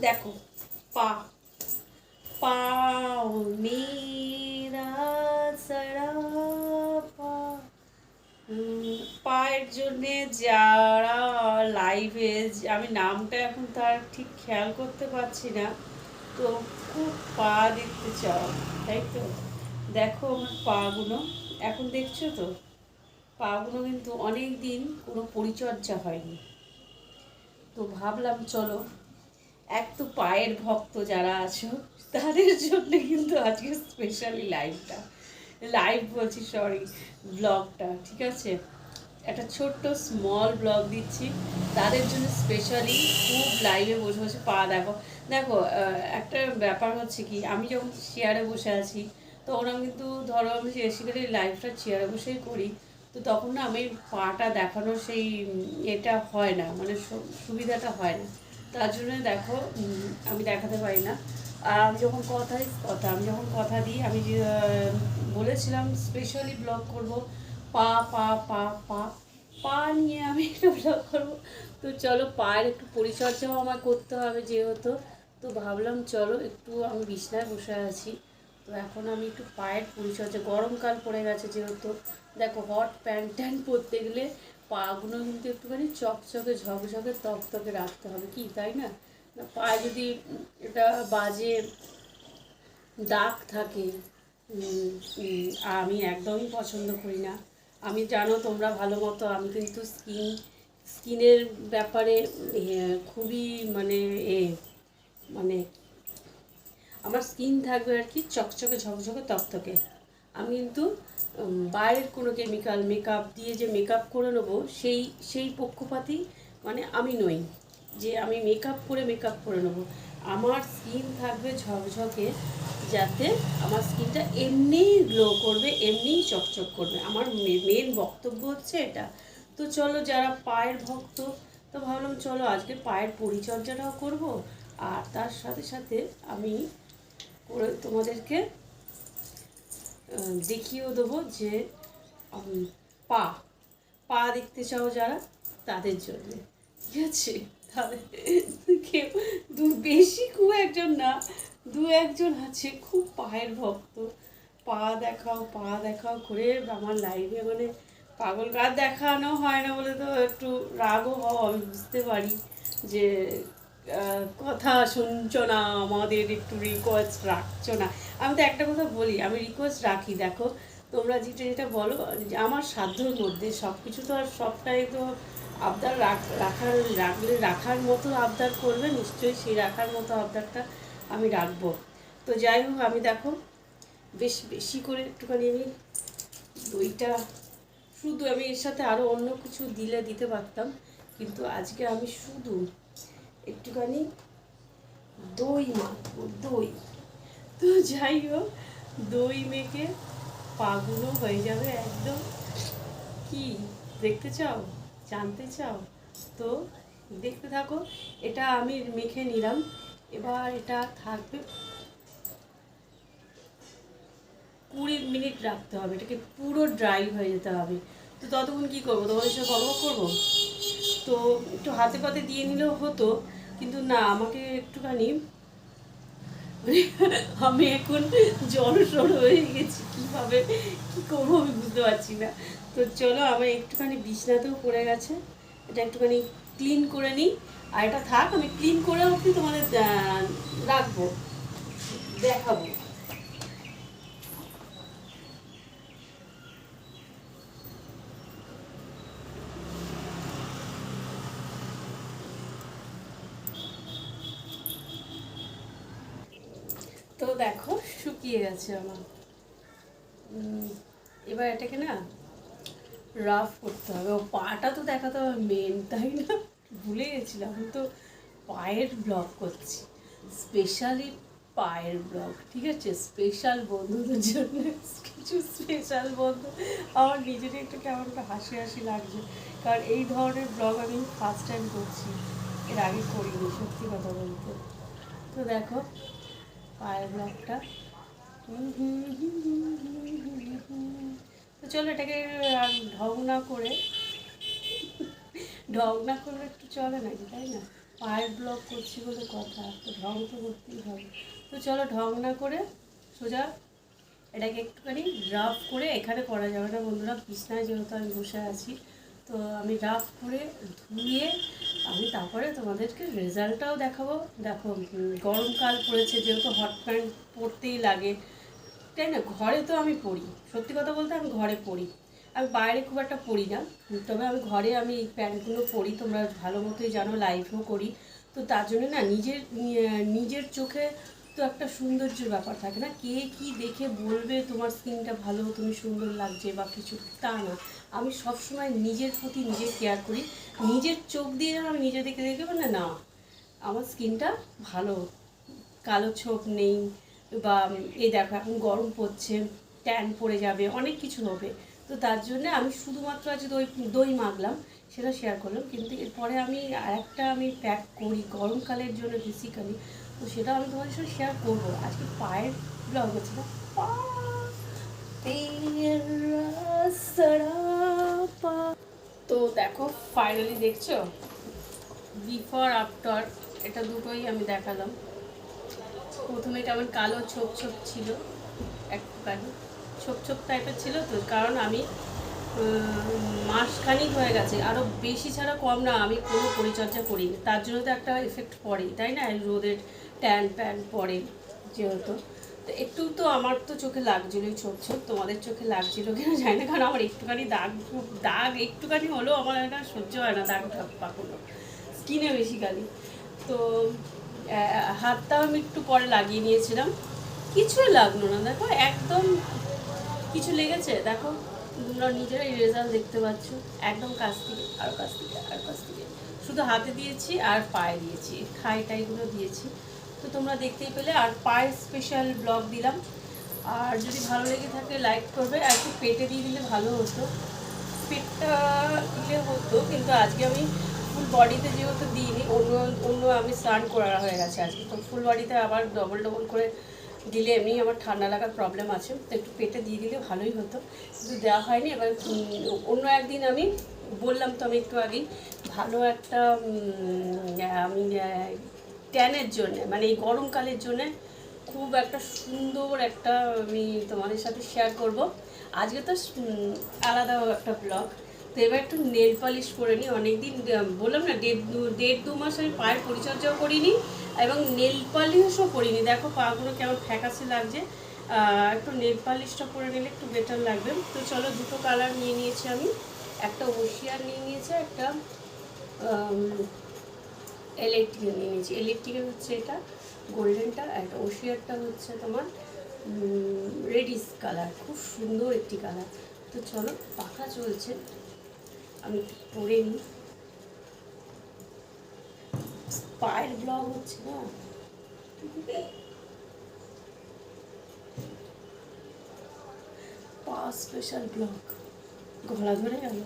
দেখো পা पाँव मेरा सरापा পায়ের জন্যে যারা লাইভে, আমি নামটা এখন তার ঠিক খেয়াল করতে পারছি না, তো খুব পা দেখতে চাও তাই তো। দেখো আমার পাগুলো এখন দেখছো তো, পাগুলো কিন্তু অনেক দিন কোনো পরিচর্যা হয়নি, তো ভাবলাম চলো, এক তো পায়ের ভক্ত যারা আছো তাদের জন্য কিন্তু আজকে স্পেশালি লাইভ বলছি, সরি, ব্লগটা, ঠিক আছে, একটা ছোট্ট স্মল ব্লগ দিচ্ছি তাদের জন্য স্পেশালি। খুব লাইভে বসে বসে পা দেখো। দেখো একটা ব্যাপার হচ্ছে কি, আমি যখন চেয়ারে বসে আছি তখন আমি কিন্তু, ধরো আমি বেসিক্যালি লাইভটা চেয়ারে বসেই করি, তো তখন না আমি পাটা দেখানোর সেই এটা হয় না, মানে সুবিধাটা হয় না, তার জন্য দেখো আমি দেখাতে পারি না। আর আমি যখন আমি যখন কথা দিই, আমি বলেছিলাম স্পেশালি ব্লগ করব পা পা পা পা পা নিয়ে আমি একটা ব্লগ করবো। তো চলো, পায়ের একটু পরিচর্যাও আমার করতে হবে যেহেতু, তো ভাবলাম চলো একটু, আমি বিছনায় বসে আছি, তো এখন আমি একটু পায়ের পরিচর্যা, গরমকাল পড়ে গেছে যেহেতু, দেখো হট প্যান্ট ট্যান্ট পরতে গেলে পাগুলো কিন্তু একটুখানি চকচকে ঝকঝকে তকতকে রাখতে হবে, কি তাই না? পায়ে যদি এটা বাজে দাগ থাকে, আমি একদমই পছন্দ করি না। আমি জানো তোমরা ভালো মতো, আমি কিন্তু স্কিনের ব্যাপারে খুবই মানে মানে আমার স্কিন থাকবে আর কি চকচকে ঝকঝকে তকতকে। আমি কিন্তু বাইরের কোনো কেমিক্যাল মেকআপ দিয়ে যে মেকআপ করে নেবো সেই পক্ষপাতী মানে আমি নই, যে আমি মেকআপ করে নেবো। আমার স্কিন থাকবে ঝকঝকে, যাতে আমার স্কিনটা এমনিই গ্লো করবে, এমনিই চকচক করবে, আমার মেন বক্তব্য হচ্ছে এটা। তো চলো, যারা পায়ের ভক্ত, তো ভাবলাম চলো আজকে পায়ের পরিচর্যাটাও করব, আর তার সাথে সাথে আমি করে তোমাদেরকে দেখিয়েও দেবো যে পা পা দেখতে চাও যারা, তাদের জন্য, ঠিক আছে। তাহলে কেউ বেশি খুব একজন না, দু একজন আছে খুব পায়ের ভক্ত, পা দেখাও করে আমার লাইভে মানে পাগল, কাজ দেখানো হয় না বলে তো একটু রাগও হও, আমি বুঝতে পারি যে কথা শুনছো না, আমাদের একটু রিকোয়েস্ট রাখছো না। আমি তো একটা কথা বলি, আমি রিকোয়েস্ট রাখি, দেখো তোমরা যেটা যেটা বলো, আমার সাধ্যর মধ্যে সব কিছু তো আর সবটাই তো আবদার রাখার মতো আবদার করবে নিশ্চয়ই, সেই রাখার মতো আবদারটা আমি রাখবো। তো যাই হোক, আমি দেখো বেশি করে একটুখানি আমি দইটা, শুধু আমি এর সাথে আরও অন্য কিছু দিতে পারতাম, কিন্তু আজকে আমি শুধু একটুখানি দই মাখবো, দই। তো যাই হোক, দই মেখে পাগুলো হয়ে যাবে একদম, কি দেখতে চাও, জানতে চাও, তো দেখতে থাকো। এটা আমি মেখে নিলাম, এবার এটা থাকবে 20 মিনিট রাখতে হবে, এটাকে পুরো ড্রাই হয়ে যেতে হবে। তো ততক্ষণ কী করবো, তোমাদের সাথে গল্প করবো, তো একটু হাতে পাতে দিয়ে নিলেও হতো, কিন্তু না, আমাকে একটুখানি আমি এখন জড়সড় হয়ে গেছি, কীভাবে কী করবো আমি বুঝতে পারছি না। তো চলো, আমার একটুখানি বিছনাতেও পড়ে গেছে, এটা একটুখানি ক্লিন করে নিই, আর এটা থাক, আমি ক্লিন করে অবধি তোমাদের রাখবো, দেখাবো। তো দেখো শুকিয়ে গেছে আমার, এবার এটাকে না রাফ করতে হবে, ও পাটা তো দেখাতে হবে মেন, তাই না? ভুলে গেছিলাম, আমি তো পায়ের ব্লগ করছি, স্পেশালি পায়ের ব্লগ, ঠিক আছে, স্পেশাল বন্ধুদের জন্য কিছু স্পেশাল বন্ধু। আমার নিজেরই একটু কেমন একটা হাসি হাসি লাগছে, কারণ এই ধরনের ব্লগ আমি ফার্স্ট টাইম করছি, এর আগে করিনি সত্যি কথা বলতে। তো দেখো পায়ের ব্লগটা, তো চলো এটাকে আর ঢং না করে একটু চলে নাকি, তাই না? পায়ের ব্লগ করছি বলে কথা, তো ঢং তো করতেই হবে। তো চলো ঢং না করে সোজা এটাকে একটুখানি রাফ করে, এখানে করা যাবে না বন্ধুরা, বিছনায় যেহেতু আমি বসে আছি, তো আমি রাফ করে ধুয়ে আমি তারপরে তোমাদেরকে রেজাল্টটাও দেখাবো। দেখো গরমকাল পড়েছে, যেহেতু হট প্যান্ট পরতেই লাগে, তাই না? ঘরে তো আমি পরি, সত্যি কথা বলতে আমি ঘরে পরি, আমি বাইরে খুব একটা পরি না, তবে আমি ঘরে আমি এই প্যান্টগুলো পরি, তোমরা ভালো মতোই জানো, লাইভও করি। তো তার জন্য না নিজের চোখে তো একটা সৌন্দর্যের ব্যাপার থাকে না, কে কি দেখে বলবে তোমার স্কিনটা ভালো, তুমি সুন্দর লাগছে বা কিছু, তা না। আমি সবসময় নিজের প্রতি নিজে কেয়ার করি, নিজের চোখ দিয়ে যেন আমি নিজে দেখে দেখে বলে না আমার স্কিনটা ভালো, কালো ছোপ নেই, বা এই দেখো এখন গরম পড়ছে, ট্যান পড়ে যাবে, অনেক কিছু হবে। তো তার জন্য আমি শুধুমাত্র আজ দই দই মাখলাম, সেটা শেয়ার করলাম। কিন্তু এরপরে আমি আরেকটা আমি প্যাক করি গরমকালের জন্য বেসিক্যালি, তো সেটা আমি তোমাদের সাথে শেয়ার করবো। আজকে পায়ের ব্লগ হচ্ছে না, তো দেখো ফাইনালি দেখছো বিফোর আফটার, এটা দুটোই আমি দেখালাম। প্রথমে কেমন কালো ছোপ ছোপ ছিল, একটুখানি ছোপ ছোপ টাইপের ছিল, তো কারণ আমি মাসখানিক হয়ে গেছে, আরও বেশি ছাড়া কম না, আমি কোনো পরিচর্যা করিনি, তার জন্য তো একটা এফেক্ট পড়েই, তাই না? রোদের ট্যান প্যান পড়ে যেহেতু, তো একটু তো আমার তো চোখে লাগছিলোই ছোপ ছোপ, তোমাদের চোখে লাগছিল কিনা জানি না, কারণ আমার একটুখানি দাগ একটুখানি হলেও আমার এটা সহ্য হয় না, দাগ পাকুলো স্কিনে বেসিক্যালি। তো হাতটাও আমি একটু পরে লাগিয়ে নিয়েছিলাম, কিছুই লাগলো না, দেখো একদম কিছু লেগেছে, দেখো তোমরা নিজেরাই রেজাল্ট দেখতে পাচ্ছ, একদম কাছ থেকে আর কাছ থেকে আর কাছ থেকে, শুধু হাতে দিয়েছি আর পায়ে দিয়েছি, খাই টাইগুলো দিয়েছি, তো তোমরা দেখতেই পেলে। আর পায়ের স্পেশাল ব্লগ দিলাম, আর যদি ভালো লেগে থাকে লাইক করবে, আর একটু পেটে দিয়ে দিলে ভালো হতো, পেটটা দিলে হতো, কিন্তু আজকে আমি ফুল বডিতে যেহেতু দিইনি, অন্য অন্য আমি স্নান করা হয়ে গেছে আজকে, তো ফুল বডিতে আবার ডবল ডবল করে দিলে এমনি আমার ঠান্ডা লাগার প্রবলেম আছে, তো একটু পেটে দিয়ে দিলে ভালোই হতো, কিন্তু দেওয়া হয়নি। এবার অন্য একদিন আমি বললাম তো আমি একটু আগেই, ভালো একটা আমি ট্যানের জন্যে, মানে এই গরমকালের জন্যে খুব একটা সুন্দর একটা আমি তোমাদের সাথে শেয়ার করব। আজকে তো আলাদা একটা ব্লগ, তো এবার একটু নেল পলিশ করে নিই, অনেকদিন বললাম না দেড় দু মাস আমি পায়ের পরিচর্যাও করিনি এবং নেল পলিশও করিনি, দেখো পাগুলো কেমন ফ্যাকাসে লাগছে, একটু নেল পলিশটা করে নিলে একটু বেটার লাগবে। তো চলো দুটো কালার নিয়ে নিয়েছি আমি, একটা ওশিয়ার নিয়ে নিয়েছে, একটা ইলেকট্রিক নিয়ে নিয়েছি। ইলেকট্রিকের হচ্ছে এটা গোল্ডেনটা, একটা ওশিয়ারটা হচ্ছে তোমার রেডিশ কালার, খুব সুন্দর একটি কালার। তো চলো পাখা চলছে, আমি পরে নিই, পায়ের ব্লগ হচ্ছে না, পা স্পেশাল ব্লগ, গলা ধরে গেল,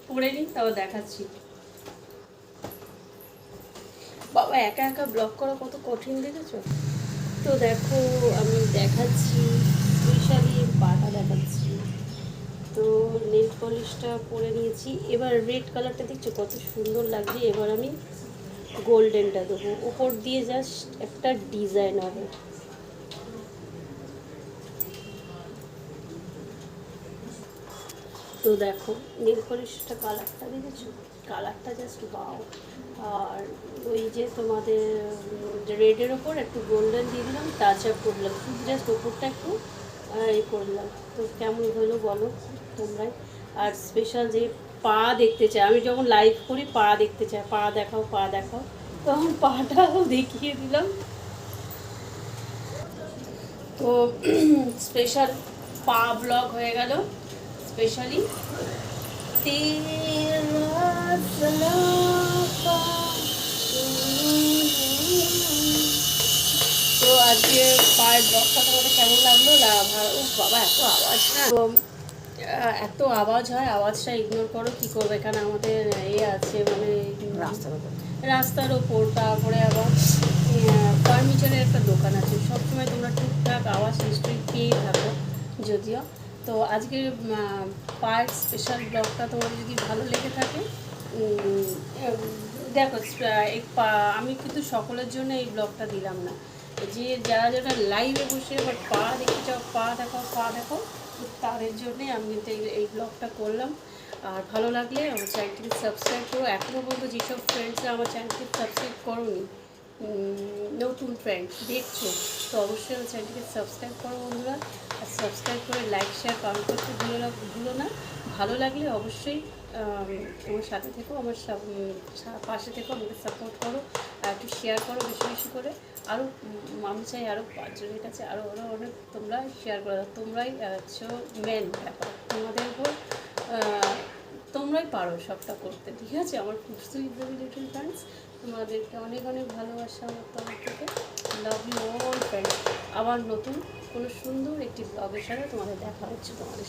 পরে নিই তাও দেখাচ্ছি। বাবা একা একা ব্লগ করা কত কঠিন দেখেছো? তো দেখো আমি দেখাচ্ছি, স্পেশালি পাটা দেখাচ্ছি। তো নেল পলিশটা পরে নিয়েছি, এবার রেড কালারটা দেখছো কত সুন্দর লাগছে, এবার আমি গোল্ডেনটা দেবো উপর দিয়ে, জাস্ট একটা ডিজাইন হবে। তো দেখো নেল পলিশটা কালারটা দেখেছো, কালারটা জাস্ট বাও। আর ওই যে তোমাদের রেডের ওপর একটু গোল্ডেন দিয়ে দিলাম, টাচ আপ করলাম, শুধু জাস্ট ওপরটা একটু এই করলাম। তো কেমন হলো বলো তোমরাই। আর স্পেশাল যে পা দেখতে চাই, আমি যখন লাইভ করি পা দেখতে চাই, পা দেখাও পা দেখাও, তখন পাটাও দেখিয়ে দিলাম। তো স্পেশাল পা ব্লগ হয়ে গেল, স্পেশালি তো আজকে পায়ের ব্লগটা তোমাদের কেমন লাগলো? ও বাবা এত আওয়াজ না, তো এত আওয়াজ হয়, আওয়াজটা ইগনোর করো, কী করবে, এখানে আমাদের আছে মানে রাস্তার ওপর, তারপরে আবার ফার্নিচারের একটা দোকান আছে, সবসময় তোমরা টুকটাক আওয়াজ নিশ্চয়ই পেয়ে থাকো যদিও। তো আজকের পায়ের স্পেশাল ব্লগটা তোমাদের যদি ভালো লেগে থাকে দেখো আমি কিন্তু সকলের জন্য এই ব্লগটা দিলাম না, যে যারা যারা লাইভে বসে আবার পা দেখতে চাও, পা দেখাও, পা দেখাও, তো তাদের জন্যে আমি কিন্তু এই ব্লগটা করলাম। আর ভালো লাগলে আমার চ্যানেলটিকে সাবস্ক্রাইব করো। এখনও পর্যন্ত যেসব ফ্রেন্ডসরা আমার চ্যানেলটিকে সাবস্ক্রাইব করোনি, নতুন ফ্রেন্ড দেখছো, তো অবশ্যই আমার চ্যানেলটিকে সাবস্ক্রাইব করো বন্ধুরা। আর সাবস্ক্রাইব করে লাইক শেয়ার কমেন্ট করতে ভুলো না। ভালো লাগলে অবশ্যই আমার সাথে থেকো, আমার পাশে থেকো, আমাকে সাপোর্ট করো, আর একটু শেয়ার করো বেশি বেশি করে। আরও আমি চাই আরও 5 জনের কাছে আরও আরও অনেক তোমরা শেয়ার করো। তোমরাই হচ্ছে মেন ব্যাপার, তোমাদের উপর তোমরাই পারো সবটা করতে, ঠিক আছে? আমার খুব সুইট বেবি লিটল ফ্রেন্ডস, তোমাদেরকে অনেক অনেক ভালোবাসা আমার তরফ থেকে। Love you all friends. আবার নতুন কোনো সুন্দর একটি ব্লগের সাথে তোমাদের দেখা হচ্ছে তোমাদের সাথে।